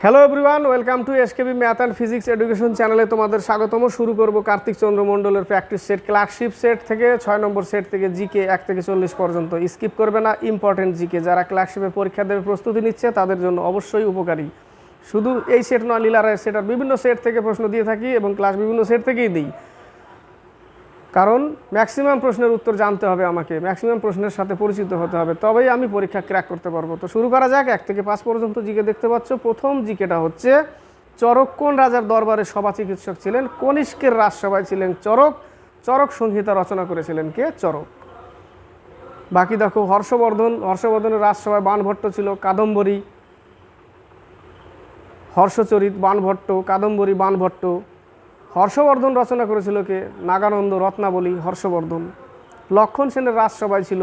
Hello everyone, welcome to SKB math and physics education চ্যানেলে তোমাদের স্বাগতম। শুরু করব কার্তিক চন্দ্র মণ্ডলের প্র্যাকটিস সেট ক্লাসশিপ সেট থেকে 6 নম্বর সেট থেকে জিকে 1 থেকে 40 পর্যন্ত। স্কিপ করবে না, ইম্পর্টেন্ট জিকে। যারা ক্লাসশিপে পরীক্ষা দেবে প্রস্তুতি নিচ্ছে তাদের জন্য অবশ্যই উপকারী। শুধু এই সেট নয়, লীলারায় সেট আর বিভিন্ন সেট থেকে প্রশ্ন দিয়ে থাকি এবং ক্লাস বিভিন্ন সেট থেকেই দিই, কারণ ম্যাক্সিমাম প্রশ্নের উত্তর জানতে হবে, আমাকে ম্যাক্সিমাম প্রশ্নের সাথে পরিচিত হতে হবে, তবেই আমি পরীক্ষা ক্র্যাক করতে পারবো। তো শুরু করা যাক। 1 থেকে 5 পর্যন্ত জিকে দেখতে পাচ্ছ। প্রথম জিকেটা হচ্ছে, চরক কোন রাজার দরবারে সভা চিকিৎসক ছিলেন? কনিষ্কের রাজসভায় ছিলেন চরক। চরক সংহিতা রচনা করেছিলেন কে? চরক। বাকি দেখো, হর্ষবর্ধনের রাজসভায় বাণভট্ট ছিল। কাদম্বরী, হর্ষচরিত বাণভট্ট, কাদম্বরী বাণভট্ট। হর্ষবর্ধন রচনা করেছিল কে? নাগানন্দ রত্নাবলী হর্ষবর্ধন। লক্ষণ সেনের রাজসভায় ছিল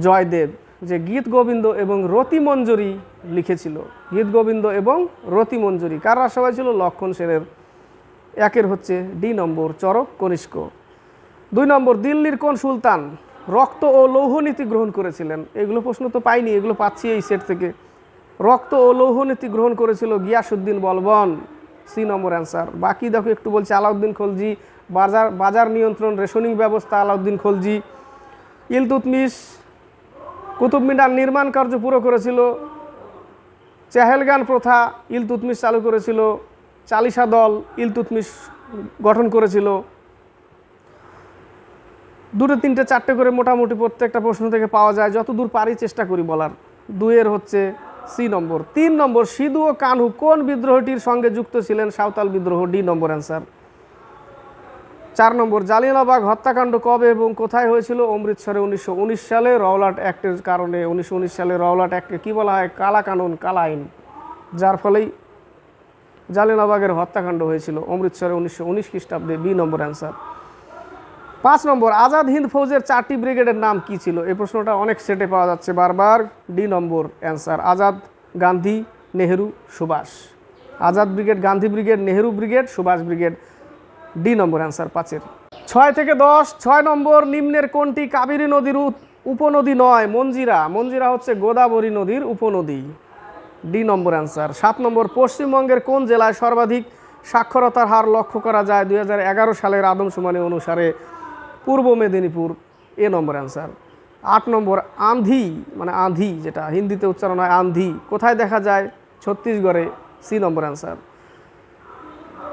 জয়দেব, যে গীত গোবিন্দ এবং রতিমঞ্জরি লিখেছিল। গীত গোবিন্দ এবং রতিমঞ্জরি কার রাজসভায় ছিল? লক্ষণ সেনের। একের হচ্ছে ডি নম্বর, চরক কনিষ্ক। 2 নম্বর, দিল্লির কোন সুলতান রক্ত ও লৌহনীতি গ্রহণ করেছিলেন? এগুলো প্রশ্ন তো পাইনি, এগুলো পাচ্ছি এই সেট থেকে। রক্ত ও লৌহনীতি গ্রহণ করেছিল গিয়াসউদ্দিন বলবন, সি নম্বর অ্যান্সার। বাকি দেখো একটু বলছে, আলাউদ্দিন খলজি। বাজার নিয়ন্ত্রণ রেশনিং ব্যবস্থা আলাউদ্দিন খলজি। ইলতুৎমিশ কুতুব মিনার নির্মাণ কার্য পুরো করেছিল। চেহেলগান প্রথা ইলতুৎমিশ চালু করেছিল। চালিসা দল ইলতুৎমিশ গঠন করেছিল। 2, 3, 4 করে মোটামুটি প্রত্যেকটা প্রশ্ন থেকে পাওয়া যায়, যতদূর পারি চেষ্টা করি বলার। 2 হচ্ছে সি নম্বর। 3 নম্বর, সিধু ও কানহু কোন বিদ্রোহটির সঙ্গে যুক্ত ছিলেন? সাঁওতাল বিদ্রোহ, ডি নম্বর অ্যান্সার। 4 নম্বর, জালিয়ানওয়ালাবাগ হত্যাকাণ্ড কবে এবং কোথায় হয়েছিল? অমৃতসরে 1919 সালে রওলাট অ্যাক্টের কারণে। 1919 সালে রওলাট অ্যাক্টকে কী বলা হয়? কালা কানুন, কালা আইন, যার ফলেই জালিয়ানওয়ালাবাগের হত্যাকাণ্ড হয়েছিল অমৃতসরে 1919 খ্রিস্টাব্দে, বি নম্বর অ্যান্সার। 5 নম্বর, আজাদ হিন্দ ফৌজের 4টি ব্রিগেডের নাম কি ছিল? এই প্রশ্নটা অনেক সেটে পাওয়া যাচ্ছে বারবার, D number answer. Azad, Gandhi, Nehru, Subhash. Azad brigade, Gandhi brigade, Nehru brigade, Subhash brigade, D number answer 5-এর। 6 থেকে 10, 6 নম্বর, নিম্নের কোনটি কাবেরী নদীর উপনদী নয়? মঞ্জিরা। মঞ্জিরা হচ্ছে গোদাবরী নদীর উপনদী, ডি নম্বর অ্যান্সার। 7 নম্বর, পশ্চিমবঙ্গের কোন জেলায় সর্বাধিক সাক্ষরতার হার লক্ষ্য করা যায় 2011 সালের আদমশুমারি অনুসারে? পূর্ব মেদিনীপুর, এ নম্বর অ্যান্সার। 8 নম্বর, আঁধি মানে আঁধি, যেটা হিন্দিতে উচ্চারণ হয় আঁধি, কোথায় দেখা যায়? ছত্তিশগড়ে, সি নম্বর অ্যান্সার।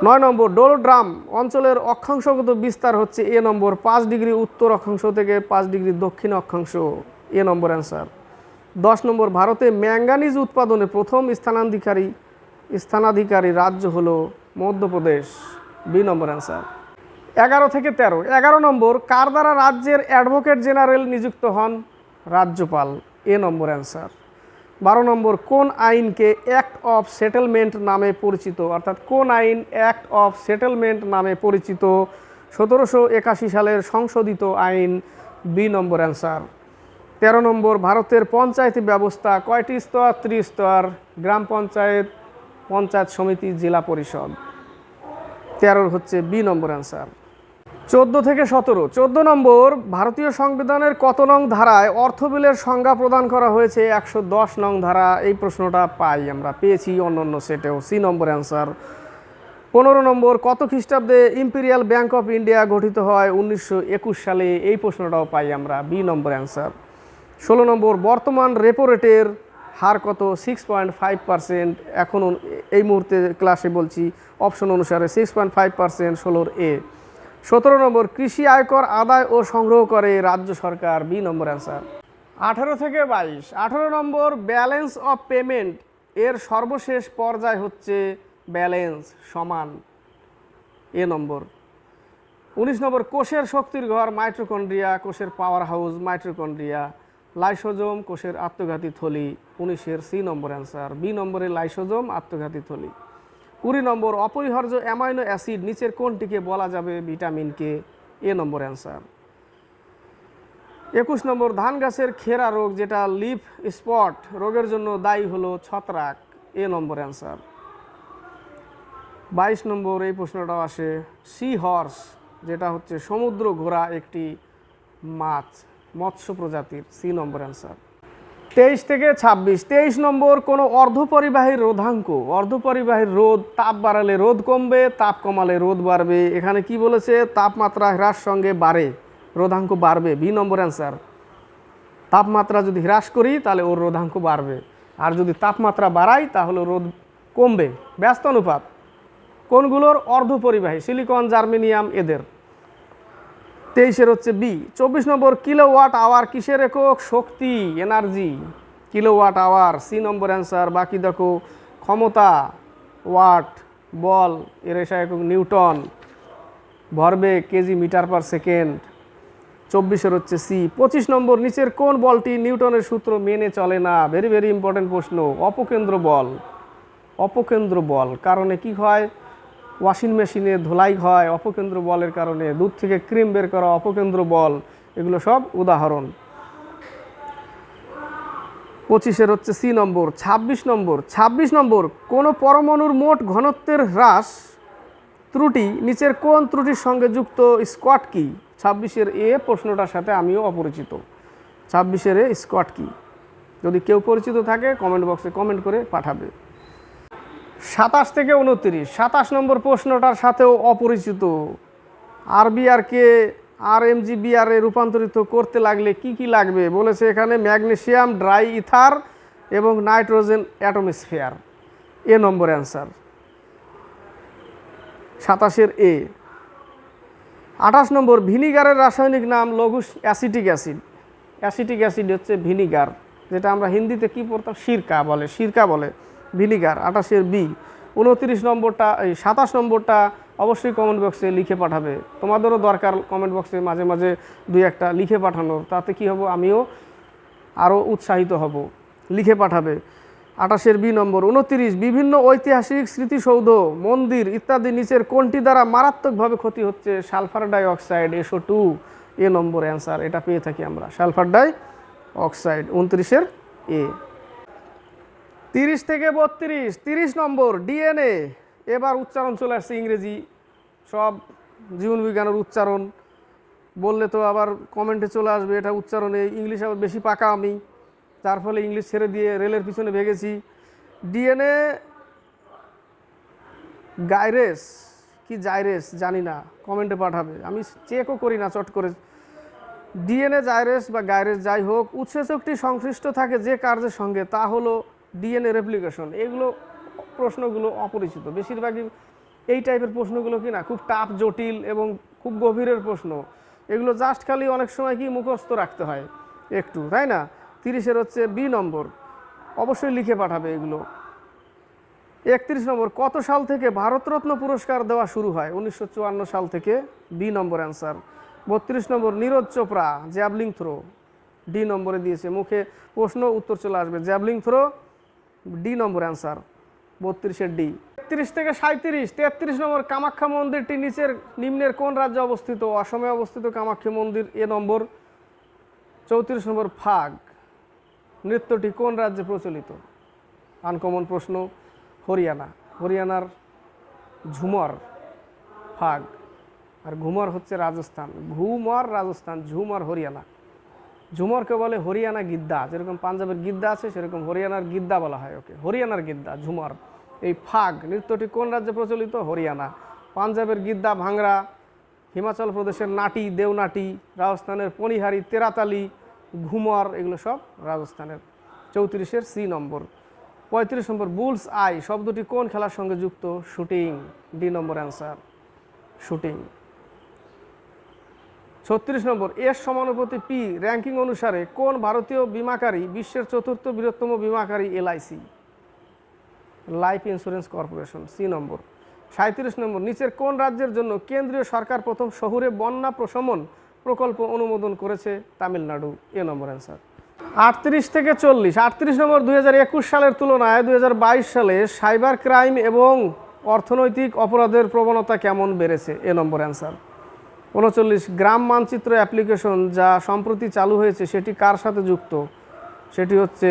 9 নম্বর, ডোলড্রাম অঞ্চলের অক্ষাংশগত বিস্তার হচ্ছে? এ নম্বর, 5 ডিগ্রি উত্তর অক্ষাংশ থেকে 5 ডিগ্রি দক্ষিণ অক্ষাংশ, এ নম্বর অ্যান্সার। 10 নম্বর, ভারতে ম্যাঙ্গানিজ উৎপাদনে প্রথম স্থানাধিকারী রাজ্য হলো মধ্যপ্রদেশ, বি নম্বর অ্যান্সার। 11 থেকে 13, 11 নম্বর, কার দ্বারা রাজ্যের অ্যাডভোকেট জেনারেল নিযুক্ত হন? রাজ্যপাল, এ নম্বর অ্যান্সার। 12 নম্বর, কোন আইনকে অ্যাক্ট অফ সেটেলমেন্ট নামে পরিচিত? অর্থাৎ কোন আইন অ্যাক্ট অফ সেটেলমেন্ট নামে পরিচিত? 1781 সালের সংশোধিত আইন, বি নম্বর অ্যান্সার। 13 নম্বর, ভারতের পঞ্চায়েত ব্যবস্থা কয়টি স্তর? 3 স্তর, গ্রাম পঞ্চায়েত, পঞ্চায়েত সমিতি, জেলা পরিষদ। 13 হচ্ছে বি নম্বর অ্যান্সার। 14 থেকে 17, 14 নম্বর, ভারতীয় সংবিধানের কত নং ধারায় অর্থ বিলের সংজ্ঞা প্রদান করা হয়েছে? 110 নং ধারা। এই প্রশ্নটা আমরা পেয়েছি অন্যান্য সেটেও, সি নম্বর অ্যান্সার। 15 নম্বর, কত খ্রিস্টাব্দে ইম্পেরিয়াল ব্যাংক অফ ইন্ডিয়া গঠিত হয়? 1921 সালে। এই প্রশ্নটাও পাই আমরা, বি নম্বর অ্যান্সার। 16 নম্বর, বর্তমান রেপো রেটের হার কত? 6.5%। এখন এই মুহূর্তে ক্লাসে বলছি অপশন অনুসারে 6.5%, 16 এ। 17 নম্বর, কৃষি আয়কর আদায় ও সংগ্রহ করে রাজ্য সরকার, বি নম্বর অ্যান্সার। 18 থেকে 22, 18 নম্বর, ব্যালেন্স অফ পেমেন্ট এর সর্বশেষ পর্যায় হচ্ছে ব্যালেন্স সমান, এ নম্বর। 19 নম্বর, কোষের শক্তির ঘর মাইটোকন্ড্রিয়া, কোষের পাওয়ার হাউস মাইটোকন্ড্রিয়া। লাইসোজোম কোষের আত্মঘাতী থলি, 19-এর সি নম্বর অ্যান্সার। বি নম্বরে লাইসোজোম আত্মঘাতী থলি। 20 নম্বর, অপরিহার্য অ্যামাইনো অ্যাসিড নিচের কোনটিকে বলা যাবে? ভিটামিনকে, এ নম্বর অ্যান্সার। 21 নম্বর, ধান গাছের খেরা রোগ, যেটা লিফ স্পট রোগের জন্য দায়ী হলো ছত্রাক, এ নম্বর অ্যান্সার। 22 নম্বর, এই প্রশ্নটাও আসে, সি হর্স যেটা হচ্ছে সমুদ্র ঘোড়া একটি মাছ, মৎস্য প্রজাতির, সি নম্বর অ্যান্সার। 23 থেকে 26, 23 নম্বর কোনো অর্ধপরিবাহীর রোধাঙ্ক, অর্ধপরিবাহীর রোধ, তাপ বাড়ালে রোধ কমবে, তাপ কমালে রোধ বাড়বে। এখানে কি বলেছে? তাপমাত্রা হ্রাস সঙ্গে বাড়ে, রোধাঙ্ক বাড়বে। B number answer. তাপমাত্রা যদি হ্রাস করি তাহলে ওর রোধাঙ্ক বাড়বে, আর যদি তাপমাত্রা বাড়াই তাহলে রোধ কমবে। ব্যস্ত অনুপাত কোনগুলোর? অর্ধপরিবাহী, সিলিকন, জার্মেনিয়াম এদের। 23-এর হচ্ছে বি। 24 নম্বর কিলোওয়াট আওয়ার কিসের একক? শক্তি, এনার্জি, কিলোওয়াট আওয়ার। সি নম্বর অ্যান্সার। বাকি দেখো ক্ষমতা, ওয়াট, বল এর এসা একক নিউটন, ভরবেগ কেজি মিটার পার সেকেন্ড। 24-এর হচ্ছে সি। 25 নম্বর নিচের কোন বলটি নিউটনের সূত্র মেনে চলে না? ভেরি ভেরি ইম্পর্টেন্ট প্রশ্ন। অপকেন্দ্র বল, অপকেন্দ্র বল কারণে কি হয়? ওয়াশিং মেশিনে ধুলাই হয় অপকেন্দ্র বলের কারণে, দুধ থেকে ক্রিম বের করা অপকেন্দ্র বল, এগুলো সব উদাহরণ। 25-এর হচ্ছে সি নম্বর। 26 নম্বর কোন পরমাণুর মোট ঘনত্বের হ্রাস ত্রুটি নিচের কোন ত্রুটির সঙ্গে যুক্ত? স্কোয়াট কি? 26-এর এ প্রশ্নটার সাথে আমিও অপরিচিত। 26-এর এ স্কোয়াট কি? যদি কেউ পরিচিত থাকে কমেন্ট বক্সে কমেন্ট করে পাঠাবে। 27 থেকে 29, 27 নম্বর প্রশ্নটার সাথেও অপরিচিত। আরবিআরকে আরএমজিবিআরে রূপান্তরিত করতে লাগলে কি কি লাগবে বলেছে এখানে? ম্যাগনেসিয়াম ড্রাই ইথার এবং নাইট্রোজেন অ্যাটমোস্ফিয়ার। এ নম্বর অ্যান্সার। 27-এর এ। 28 নম্বর ভিনিগারের রাসায়নিক নাম? লঘু অ্যাসিটিক অ্যাসিড। অ্যাসিটিক অ্যাসিড হচ্ছে ভিনিগার, যেটা আমরা হিন্দিতে কি পড়তাম? সিরকা বলে, সিরকা বলে ভিনিগার। 28-এর বি। 29 নম্বরটা, এই 27 নম্বরটা অবশ্যই কমেন্ট বক্সে লিখে পাঠাবে। তোমাদেরও দরকার কমেন্ট বক্সে মাঝে মাঝে দুই একটা লিখে পাঠানোর, তাতে কি হব? আমিও আরও উৎসাহিত হব। লিখে পাঠাবে। 28-এর বি নম্বর। 29 বিভিন্ন ঐতিহাসিক স্মৃতিসৌধ, মন্দির ইত্যাদি নিচের কোনটি দ্বারা মারাত্মকভাবে ক্ষতি হচ্ছে? Sulphur die oxide, SO2। এ নম্বর অ্যান্সার। এটা পেয়ে থাকি আমরা, সালফার ডাই অক্সাইড। 29-এর এ। 30 থেকে 32, 30 নম্বর ডিএনএ। এবার উচ্চারণ চলে আসছে ইংরেজি, সব জীবনবিজ্ঞানের উচ্চারণ বললে তো আবার কমেন্টে চলে আসবে এটা উচ্চারণে ইংলিশ আবার বেশি পাকা আমি, যার ফলে ইংলিশ ছেড়ে দিয়ে রেলের পিছনে ভেগেছি। ডিএনএ গাইরেস কি জাইরেস জানি না, কমেন্টে পাঠাবে, আমি চেকও করি না চট করে। ডিএনএ জাইরেস বা গাইরেস যাই হোক, উৎসেচকটি সংশ্লিষ্ট থাকে যে কার্যের সঙ্গে তা হলো ডিএনএ রেপ্লিকেশন। এগুলো প্রশ্নগুলো অপরিচিত, বেশিরভাগই এই টাইপের প্রশ্নগুলো কি না খুব টাফ, জটিল এবং খুব গভীরের প্রশ্ন। এগুলো জাস্ট খালি অনেক সময় কি মুখস্থ রাখতে হয় একটু, তাই না? 30-এর হচ্ছে বি নম্বর, অবশ্যই লিখে পাঠাবে এগুলো। 31 নম্বর কত সাল থেকে ভারতরত্ন পুরস্কার দেওয়া শুরু হয়? 1954 সাল থেকে। B number answer. 32 number Neeraj Chopra javelin throw. D নম্বরে দিয়েছে, মুখে প্রশ্ন উত্তর চলে আসবে। Javelin throw D number answer. 32-এর ডি। 33 থেকে 37, 33 নম্বর কামাখ্যা মন্দিরটি নিম্নের কোন রাজ্যে অবস্থিত? অসমে অবস্থিত কামাখ্যা মন্দির। এ নম্বর। 34 নম্বর ফাগ নৃত্যটি কোন রাজ্যে প্রচলিত? আনকমন প্রশ্ন। হরিয়ানা। হরিয়ানার ঝুমর ফাগ, আর ঘুমর হচ্ছে রাজস্থান। ঘুমর রাজস্থান, ঝুমর হরিয়ানা। ঝুমরকে বলে হরিয়ানা গিদ্দা, যেরকম পাঞ্জাবের গিদ্দা আছে সেরকম হরিয়ানার গিদ্দা বলা হয় ওকে, হরিয়ানার গিদ্দা ঝুমর। এই ফাগ নৃত্যটি কোন রাজ্যে প্রচলিত? হরিয়ানা। পাঞ্জাবের গিদ্দা ভাংরা, হিমাচল প্রদেশের নাটি দেওনাটি, রাজস্থানের পনিহারি তেরাতালি, ঘুমর, এগুলো সব রাজস্থানের। 34-এর C number. 35 number bull's eye শব্দটি কোন খেলার সঙ্গে যুক্ত? Shooting. D number answer, shooting. 36 number S সমানুপাতি পি র্যাঙ্কিং অনুসারে কোন ভারতীয় বিমাকারী বিশ্বের চতুর্থ বৃহত্তম বিমাকারী? LIC, life insurance corporation. C number. 37 number নিচের কোন রাজ্যের জন্য কেন্দ্রীয় সরকার প্রথম শহুরে বন্যা প্রশমন প্রকল্প অনুমোদন করেছে? তামিলনাড়ু। এ নম্বর অ্যান্সার। 38 থেকে 40, 38 নম্বর 2021 সালের তুলনায় 2022 সালে সাইবার ক্রাইম এবং অর্থনৈতিক অপরাধের প্রবণতা কেমন বেড়েছে? এ নম্বর অ্যান্সার। 39 গ্রাম মানচিত্র অ্যাপ্লিকেশন যা সম্প্রতি চালু হয়েছে সেটি কার সাথে যুক্ত? সেটি হচ্ছে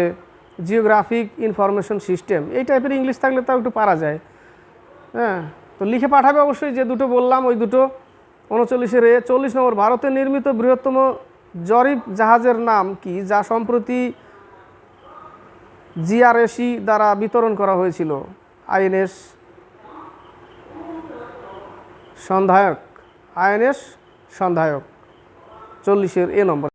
জিওগ্রাফিক ইনফরমেশন সিস্টেম। এই টাইপের ইংলিশ থাকলে তাও একটু পারা যায়। হ্যাঁ, তো লিখে পাঠাবে অবশ্যই, যে দুটো বললাম ওই দুটো। 39-এর এ। 40 নম্বর ভারতে নির্মিত বৃহত্তম জরিপ জাহাজের নাম কি যা সম্প্রতি জিআরএসি দ্বারা বিতরণ করা হয়েছিল? আইএনএস সন্ধায়ক। আইএনএস সন্ধায়ক 40-এর এ নম্বর।